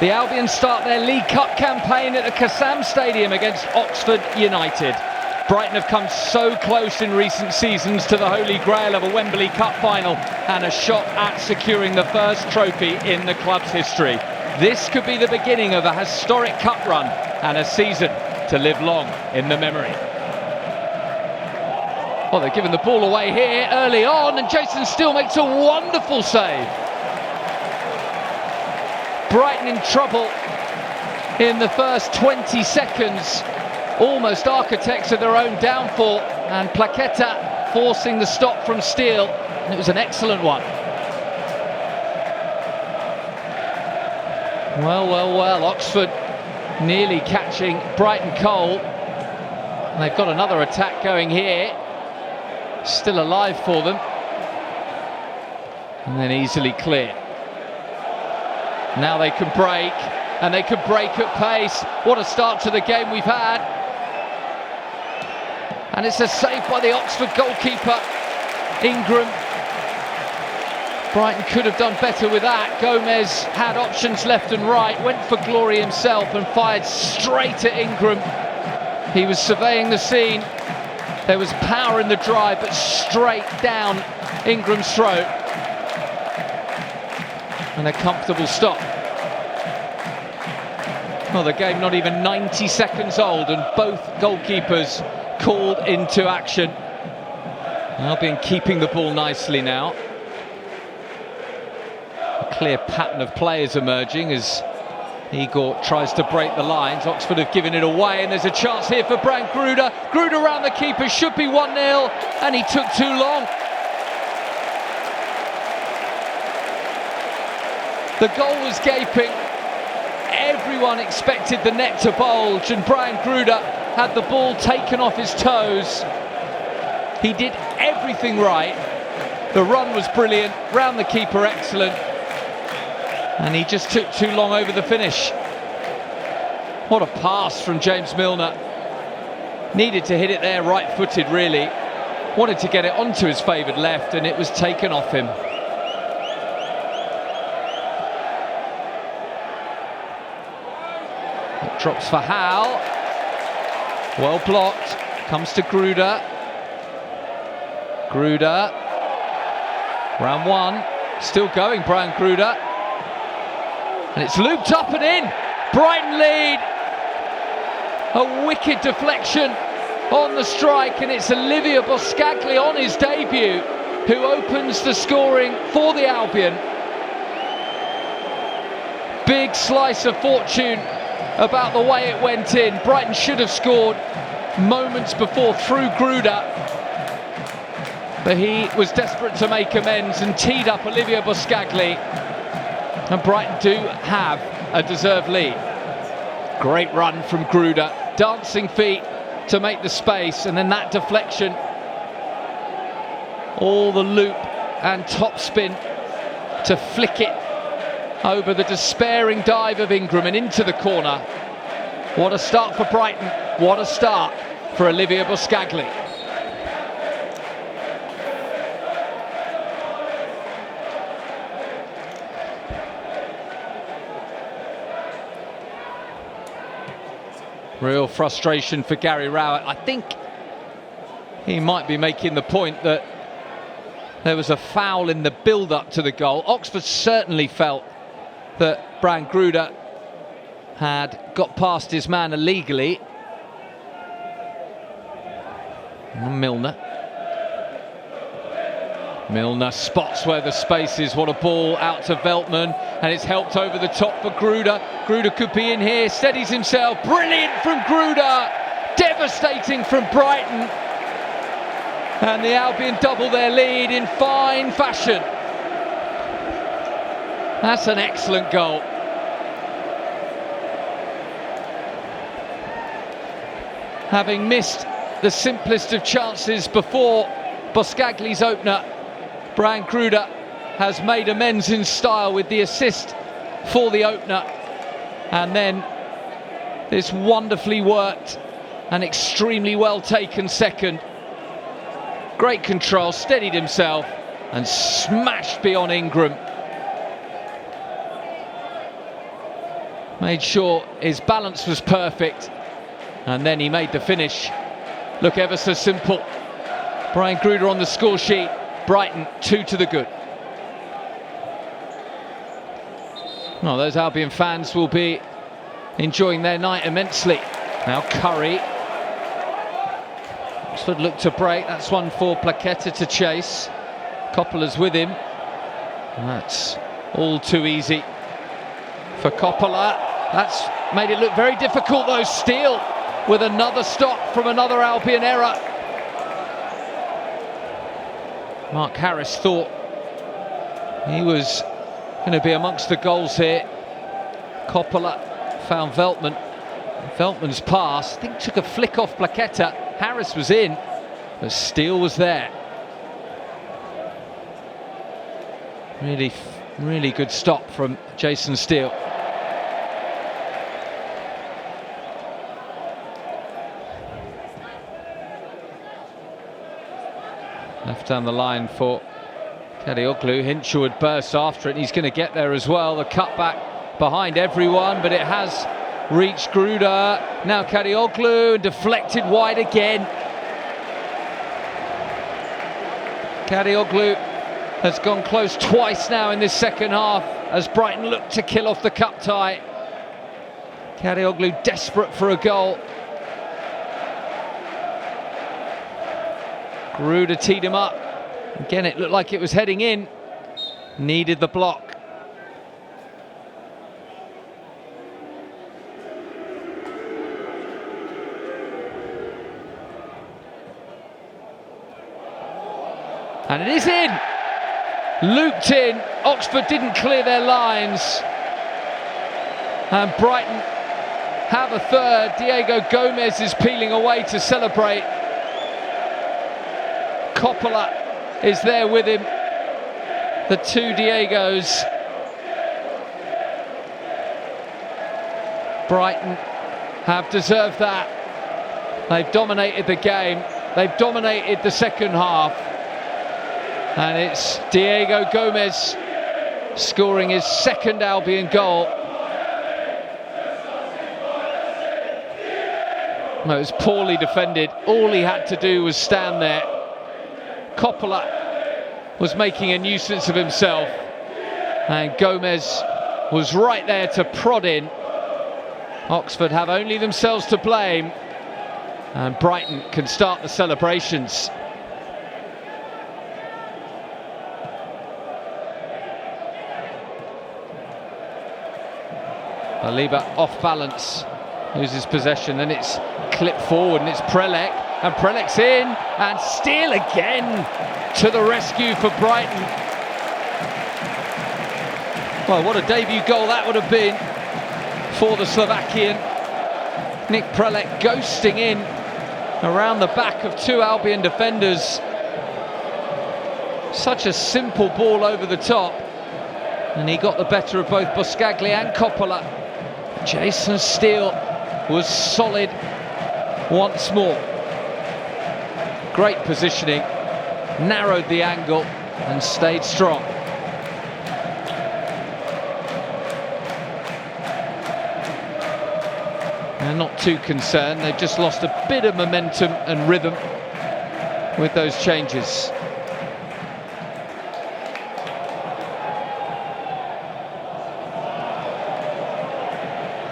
The Albion start their League Cup campaign at the Kassam Stadium against Oxford United. Brighton have come so close in recent seasons to the holy grail of a Wembley Cup final and a shot at securing the first trophy in the club's history. This could be the beginning of a historic cup run and a season to live long in the memory. Well, they've given the ball away here early on, and Jason Steele makes a wonderful save. Brighton in trouble in the first 20 seconds, almost architects of their own downfall, and Plaqueta forcing the stop from Steele, and it was an excellent one. Well, Oxford nearly catching Brighton cold. And they've got another attack going here, still alive for them, and then easily clear. Now they can break, and they can break at pace. What a start to the game we've had. And it's a save by the Oxford goalkeeper, Ingram. Brighton could have done better with that. Gomez had options left and right, went for glory himself and fired straight at Ingram. He was surveying the scene. There was power in the drive, but straight down Ingram's throat. And a comfortable stop. Well, the game not even 90 seconds old, and both goalkeepers called into action. Albion keeping the ball nicely now. A clear pattern of players emerging as Igor tries to break the lines. Oxford have given it away, and there's a chance here for Brian Gruder. Gruder around the keeper, should be 1-0, and he took too long. The goal was gaping. Everyone expected the net to bulge, and Brian Gruder had the ball taken off his toes. He did everything right. The run was brilliant, round the keeper excellent, and he just took too long over the finish. What a pass from James Milner. Needed to hit it there right-footed, really. Wanted to get it onto his favoured left, and it was taken off him. It drops for Howe. Well blocked. Comes to Gruder. Gruder. Round one. Still going, Brian Gruder. And it's looped up and in. Brighton lead. A wicked deflection on the strike, and it's Olivier Boscagli on his debut who opens the scoring for the Albion. Big slice of fortune about the way it went in. Brighton should have scored moments before through Gruder, but he was desperate to make amends and teed up Olivier Boscagli, and Brighton do have a deserved lead. Great run from Gruder, dancing feet to make the space, and then that deflection, all the loop and top spin to flick it over the despairing dive of Ingram and into the corner. What a start for Brighton, what a start for Olivier Boscagli. Real frustration for Gary Rowett. I think he might be making the point that there was a foul in the build-up to the goal. Oxford certainly felt that Brian Gruder had got past his man illegally. Milner spots where the space is. What a ball out to Veltman, and it's helped over the top for Gruder. Gruder could be in here, steadies himself. Brilliant from Gruder, devastating from Brighton, and the Albion double their lead in fine fashion. That's an excellent goal. Having missed the simplest of chances before Boscagli's opener, Brian Gruder has made amends in style with the assist for the opener, and then this wonderfully worked and extremely well taken second. Great control, steadied himself and smashed beyond Ingram. Made sure his balance was perfect, and then he made the finish look ever so simple. Brian Gruder on the score sheet. Brighton 2 to the good. Well, those Albion fans will be enjoying their night immensely. Now Curry. Oxford look to break. That's one for Plaqueta to chase. Coppola's with him. And that's all too easy for Coppola. That's made it look very difficult though. Steele with another stop from another Albion error. Mark Harris thought he was going to be amongst the goals here. Coppola found Veltman. Veltman's pass, I think, took a flick off Plaqueta. Harris was in, but Steele was there. Really good stop from Jason Steele. Left down the line for Kadioglu. Hinchwood bursts after it, and he's going to get there as well. The cutback behind everyone, but it has reached Gruder. Now Kadioglu, deflected wide again. Kadioglu has gone close twice now in this second half as Brighton look to kill off the cup tie. Kadioglu desperate for a goal. Gruder teed him up. Again, it looked like it was heading in. Needed the block. And it is in. Looped in. Oxford didn't clear their lines. And Brighton have a third. Diego Gomez is peeling away to celebrate. Coppola is there with him. The two Diegos. Brighton have deserved that. They've dominated the game. They've dominated the second half. And it's Diego Gomez scoring his second Albion goal. Well, it was poorly defended. All he had to do was stand there. Coppola was making a nuisance of himself, and Gomez was right there to prod in. Oxford have only themselves to blame, and Brighton can start the celebrations. Aliba off balance, loses possession, then it's clipped forward and it's Prelec, and Prelec's in, and Steele again to the rescue for Brighton. Well, what a debut goal that would have been for the Slovakian. Nick Prelec ghosting in around the back of two Albion defenders. Such a simple ball over the top, and he got the better of both Buscaglia and Coppola. Jason Steele was solid once more. Great positioning, narrowed the angle and stayed strong. They're not too concerned, they've just lost a bit of momentum and rhythm with those changes.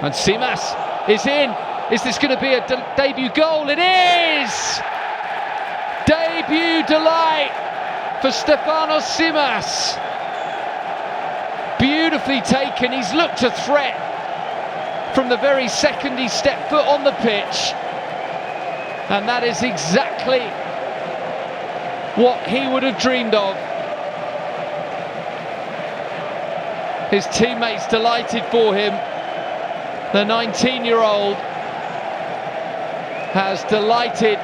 And Simas is in. Is this going to be a debut goal? It is! Debut delight for Stefanos Simas. Beautifully taken. He's looked a threat from the very second he stepped foot on the pitch. And that is exactly what he would have dreamed of. His teammates delighted for him. The 19-year-old has delighted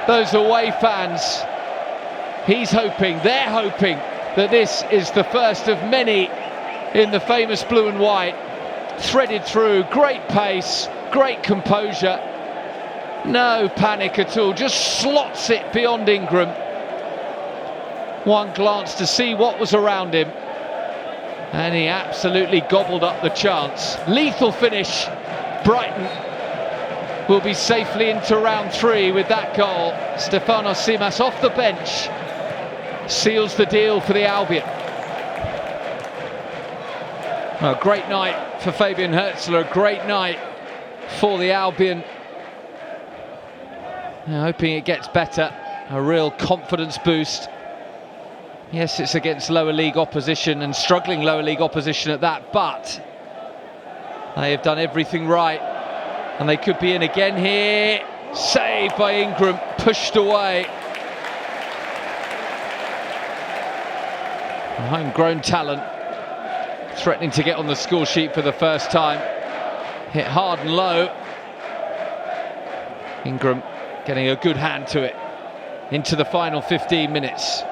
those away fans. He's hoping, they're hoping, that this is the first of many in the famous blue and white. Threaded through, great pace, great composure. No panic at all, just slots it beyond Ingram. One glance to see what was around him. And he absolutely gobbled up the chance. Lethal finish. Brighton will be safely into round 3 with that goal. Stefanos Simas off the bench seals the deal for the Albion. A great night for Fabian Hürzeler, a great night for the Albion. Hoping it gets better, a real confidence boost. Yes, it's against lower league opposition, and struggling lower league opposition at that, but they have done everything right, and they could be in again here. Saved by Ingram, pushed away. A homegrown talent, threatening to get on the score sheet for the first time. Hit hard and low. Ingram getting a good hand to it into the final 15 minutes.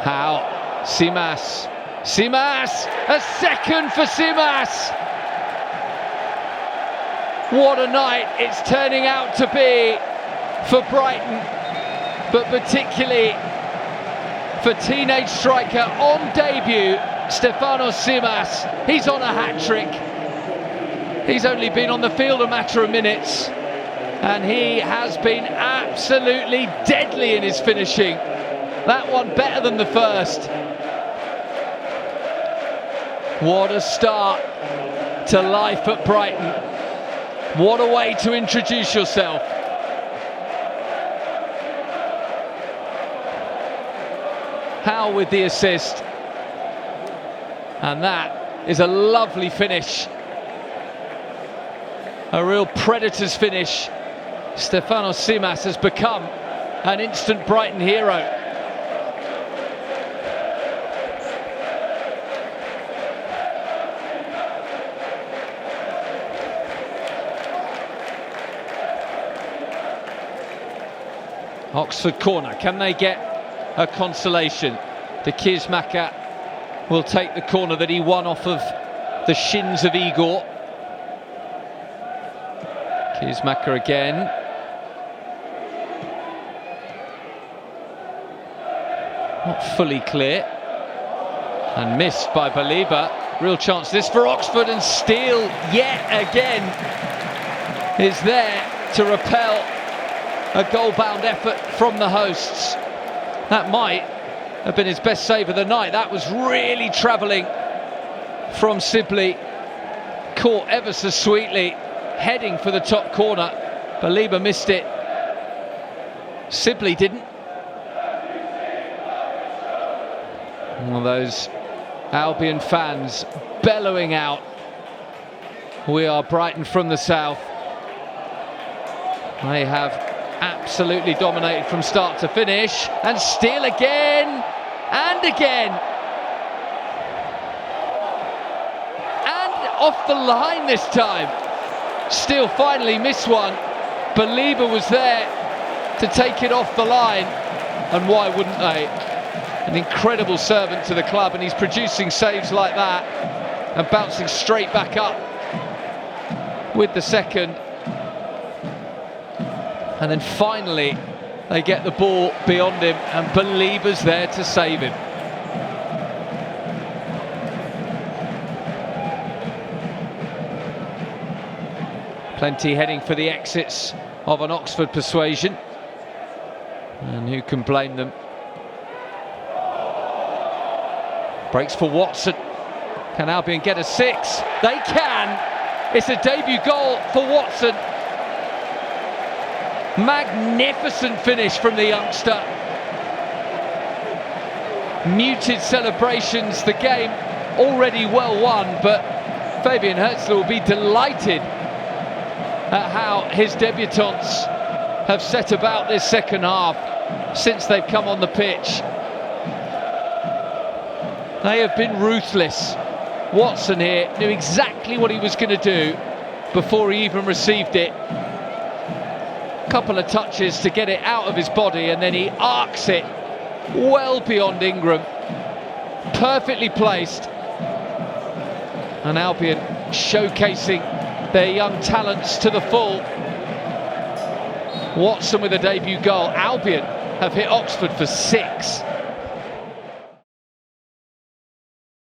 How? Simas. Simas! A second for Simas! What a night it's turning out to be for Brighton, but particularly for teenage striker on debut, Stefanos Simas. He's on a hat-trick. He's only been on the field a matter of minutes, and he has been absolutely deadly in his finishing. That one better than the first. What a start to life at Brighton. What a way to introduce yourself. Howe with the assist. And that is a lovely finish. A real Predators finish. Stefanos Simas has become an instant Brighton hero. Oxford corner, can they get a consolation? De Kismaker will take the corner that he won off of the shins of Igor. Kismaker again. Not fully clear. And missed by Baliba. Real chance this for Oxford, and Steele yet again is there to repel a goal-bound effort from the hosts. That might have been his best save of the night. That was really travelling from Sibley. Caught ever so sweetly, heading for the top corner. Baliba missed it. Sibley didn't. One of those Albion fans bellowing out, "We are Brighton from the south." They have absolutely dominated from start to finish, and Steele again and again, and off the line this time. Steele finally missed one. Baliba was there to take it off the line, and why wouldn't they? An incredible servant to the club, and he's producing saves like that and bouncing straight back up with the second. And then finally they get the ball beyond him, and Baliba's there to save him. Plenty heading for the exits of an Oxford persuasion, and who can blame them? Breaks for Watson. Can Albion get a 6? They can! It's a debut goal for Watson. Magnificent finish from the youngster. Muted celebrations, the game already well won, but Fabian Hürzeler will be delighted at how his debutants have set about this second half since they've come on the pitch. They have been ruthless. Watson here knew exactly what he was going to do before he even received it. Couple of touches to get it out of his body, and then he arcs it well beyond Ingram. Perfectly placed. And Albion showcasing their young talents to the full. Watson with a debut goal. Albion have hit Oxford for 6.